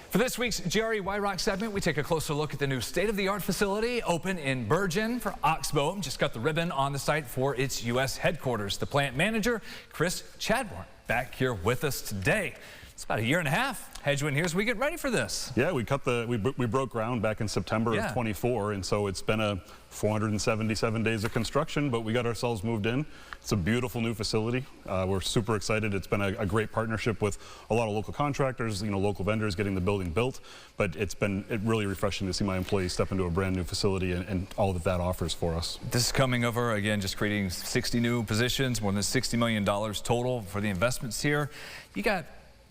For this week's GRE Why ROC segment, we take a closer look at the new state-of-the-art facility open in Bergen for Oxbo. Just got the ribbon on the site for its U.S. headquarters. The plant manager, Chris Chadbourne, back here with us today. It's about a year and a half had you in here as we get ready for this. Yeah, we broke ground back in September of 24, and so it's been a 477 days of construction, but we got ourselves moved in. It's a beautiful new facility. We're super excited. It's been a great partnership with a lot of local contractors, local vendors getting the building built, but it's been really refreshing to see my employees step into a brand new facility and all that offers for us. This is coming over, again, just creating 60 new positions, more than $60 million total for the investments here. You got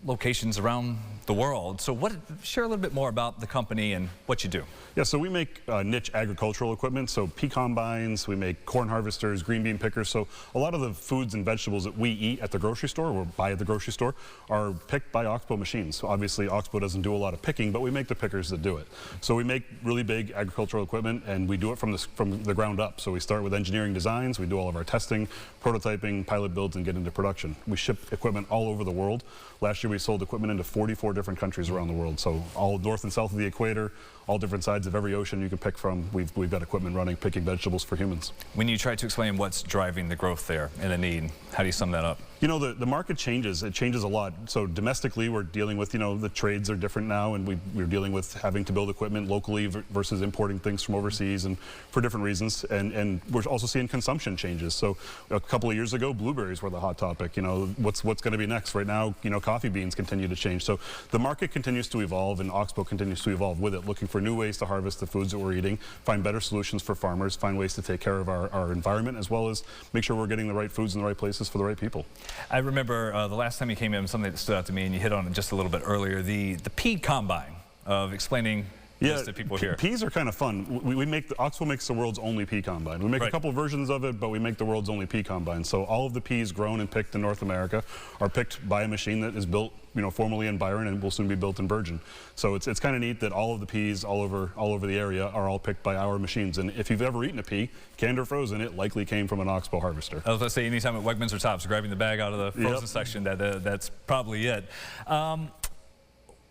locations around the world. So share a little bit more about the company and what you do. Yeah, so we make niche agricultural equipment, so pea combines, we make corn harvesters, green bean pickers. So a lot of the foods and vegetables that we eat at the grocery store or buy at the grocery store are picked by Oxbo machines. So obviously Oxbo doesn't do a lot of picking, but we make the pickers that do it. So we make really big agricultural equipment, and we do it from the ground up. So we start with engineering designs, we do all of our testing, prototyping, pilot builds, and get into production. We ship equipment all over the world. Last year we sold equipment into 44 different countries around the world. So all north and south of the equator, all different sides of every ocean you can pick from. We've got equipment running, picking vegetables for humans. When you try to explain what's driving the growth there and the need, how do you sum that up? The market changes. It changes a lot. So domestically, we're dealing with, the trades are different now, and we're dealing with having to build equipment locally versus importing things from overseas, and for different reasons. And we're also seeing consumption changes. So a couple of years ago, blueberries were the hot topic. What's going to be next? Right now, coffee beans continue to change. So the market continues to evolve, and Oxbo continues to evolve with it, looking for new ways to harvest the foods that we're eating, find better solutions for farmers, find ways to take care of our environment, as well as make sure we're getting the right foods in the right places for the right people. I remember the last time you came in, something that stood out to me, and you hit on it just a little bit earlier, the pea combine, of explaining this to people here. Peas are kind of fun. Oxbo makes the world's only pea combine. We make a couple versions of it, but we make the world's only pea combine. So all of the peas grown and picked in North America are picked by a machine that is built formerly in Byron and will soon be built in Bergen. So it's kind of neat that all of the peas all over the area are all picked by our machines. And if you've ever eaten a pea, canned or frozen, it likely came from an Oxbo harvester. I was going to say, anytime at Wegmans or Tops, grabbing the bag out of the frozen section, that's probably it.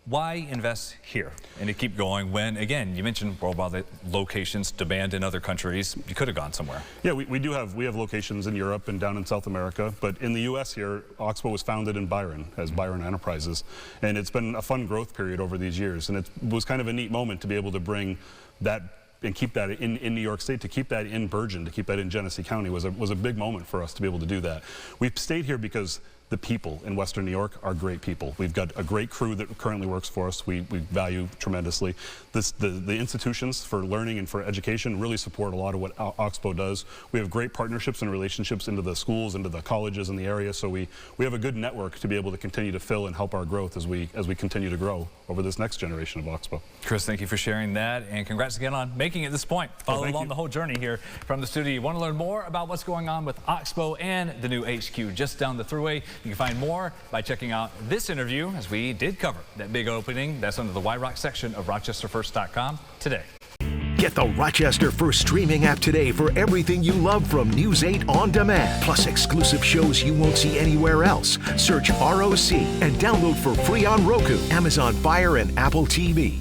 Why invest here and to keep going when, again, you mentioned worldwide locations, demand in other countries? You could have gone somewhere. Yeah, we have locations in Europe and down in South America, but in the U.S. here, Oxbo was founded in Byron as Byron Enterprises, and it's been a fun growth period over these years, and it was kind of a neat moment to be able to bring that and keep that in New York State, to keep that in Bergen, to keep that in Genesee County was a big moment for us to be able to do that. We've stayed here because the people in Western New York are great people. We've got a great crew that currently works for us. We value tremendously. The institutions for learning and for education really support a lot of what Oxbo does. We have great partnerships and relationships into the schools, into the colleges in the area, so we have a good network to be able to continue to fill and help our growth as we continue to grow over this next generation of Oxbo. Chris, thank you for sharing that, and congrats again on making it this point. Follow along the whole journey here from the studio. You want to learn more about what's going on with Oxbo and the new HQ just down the thruway? You can find more by checking out this interview, as we did cover that big opening. That's under the Why ROC section of RochesterFirst.com today. Get the Rochester First streaming app today for everything you love from News 8 on demand, plus exclusive shows you won't see anywhere else. Search ROC and download for free on Roku, Amazon Fire, and Apple TV.